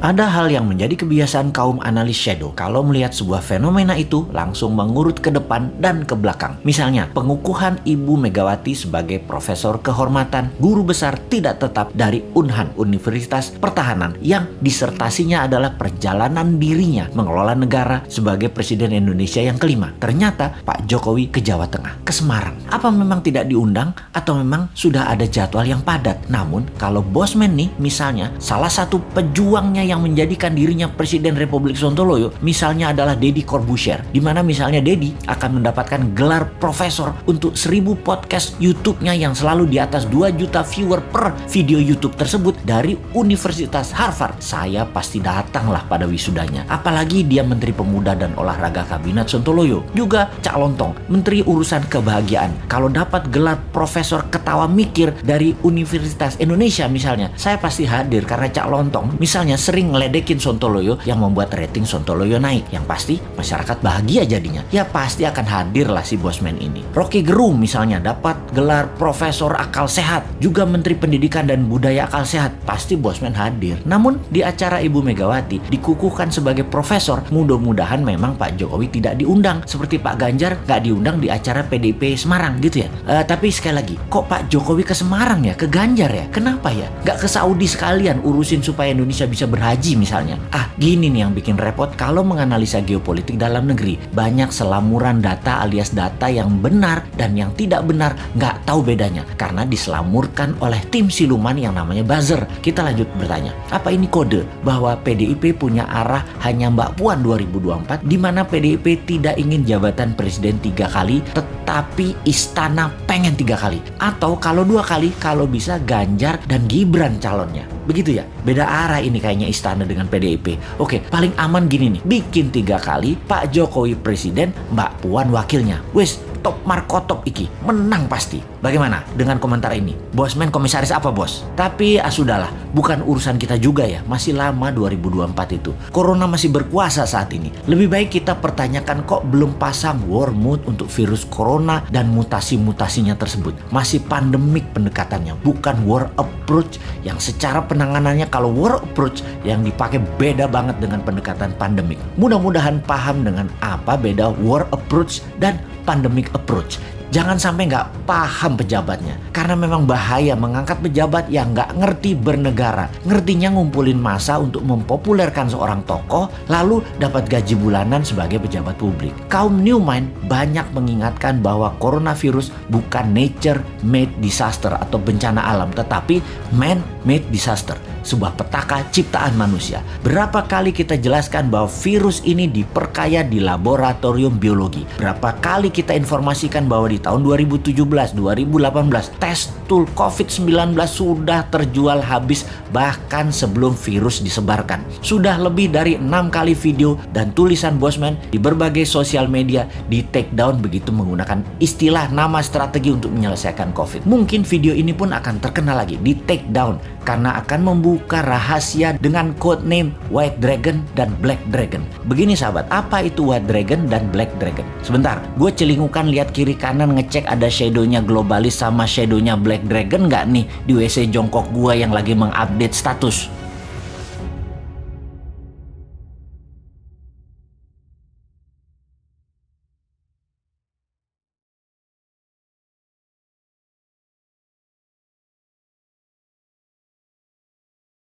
Ada hal yang menjadi kebiasaan kaum analis shadow kalau melihat sebuah fenomena itu langsung mengurut ke depan dan ke belakang. Misalnya, pengukuhan Ibu Megawati sebagai profesor kehormatan, guru besar tidak tetap dari Unhan, Universitas Pertahanan, yang disertasinya adalah perjalanan dirinya mengelola negara sebagai Presiden Indonesia yang kelima. Ternyata Pak Jokowi ke Jawa Tengah, ke Semarang. Apa memang tidak diundang atau memang sudah ada jadwal yang padat? Namun, kalau Bosman nih, misalnya, salah satu pejuangnya yang menjadikan dirinya Presiden Republik Sontoloyo misalnya adalah Deddy Corbuzier, di mana misalnya Deddy akan mendapatkan gelar profesor untuk 1000 podcast YouTube-nya yang selalu di atas 2 juta viewer per video YouTube tersebut dari Universitas Harvard. Saya pasti datanglah pada wisudanya. Apalagi dia Menteri Pemuda dan Olahraga Kabinet Sontoloyo. Juga Cak Lontong, Menteri Urusan Kebahagiaan. Kalau dapat gelar profesor ketawa mikir dari Universitas Indonesia misalnya, saya pasti hadir karena Cak Lontong misalnya sering ngeledekin Sontoloyo yang membuat rating Sontoloyo naik. Yang pasti masyarakat bahagia jadinya. Ya pasti akan hadir lah si Bosman ini. Rocky Gerung misalnya dapat gelar Profesor Akal Sehat, juga Menteri Pendidikan dan Budaya Akal Sehat. Pasti Bosman hadir. Namun di acara Ibu Megawati dikukuhkan sebagai profesor, mudah-mudahan memang Pak Jokowi tidak diundang. Seperti Pak Ganjar gak diundang di acara PDIP Semarang gitu ya. Tapi sekali lagi, kok Pak Jokowi ke Semarang ya? Ke Ganjar ya? Kenapa ya? Gak ke Saudi sekalian urusin supaya Indonesia bisa berhaji misalnya. Gini nih yang bikin repot kalau menganalisa geopolitik dalam negeri. Banyak selamuran data alias data yang benar dan yang tidak benar, nggak tahu bedanya karena diselamurkan oleh tim siluman yang namanya buzzer. Kita lanjut bertanya, apa ini kode bahwa PDIP punya arah hanya Mbak Puan 2024, di mana PDIP tidak ingin jabatan presiden 3 kali tetapi istana pengen 3 kali, atau kalau 2 kali kalau bisa Ganjar dan Gibran calonnya? Begitu ya, beda arah ini kayaknya istana dengan PDIP. Oke, paling aman gini nih, bikin 3 kali Pak Jokowi presiden, Mbak Puan wakilnya. Wes, top markotop iki, menang pasti. Bagaimana dengan komentar ini? Bosman komisaris apa bos? Tapi sudahlah, bukan urusan kita juga ya, masih lama 2024 itu. Corona masih berkuasa saat ini. Lebih baik kita pertanyakan kok belum pasang war mood untuk virus corona dan mutasi-mutasinya tersebut. Masih pandemik pendekatannya, bukan war approach yang secara penanganannya kalau war approach yang dipakai beda banget dengan pendekatan pandemik. Mudah-mudahan paham dengan apa beda war approach dan pandemic approach. Jangan sampai nggak paham pejabatnya. Karena memang bahaya mengangkat pejabat yang nggak ngerti bernegara. Ngertinya ngumpulin massa untuk mempopulerkan seorang tokoh, lalu dapat gaji bulanan sebagai pejabat publik. Kaum New Mind banyak mengingatkan bahwa coronavirus bukan nature-made disaster atau bencana alam, tetapi man-made disaster. Sebuah petaka ciptaan manusia. Berapa kali kita jelaskan bahwa virus ini diperkaya di laboratorium biologi. Berapa kali kita informasikan bahwa di tahun 2017, 2018 tes tool COVID-19 sudah terjual habis bahkan sebelum virus disebarkan. Sudah lebih dari 6 kali video dan tulisan Bosman di berbagai sosial media di take down begitu menggunakan istilah nama strategi untuk menyelesaikan COVID. Mungkin video ini pun akan terkenal lagi di take down karena akan membuka rahasia dengan code name White Dragon dan Black Dragon. Begini sahabat, apa itu White Dragon dan Black Dragon? Sebentar, gue celingukan lihat kiri kanan ngecek ada shadownya globalis sama shadownya Black Dragon nggak nih di WC jongkok gue yang lagi mengupdate status.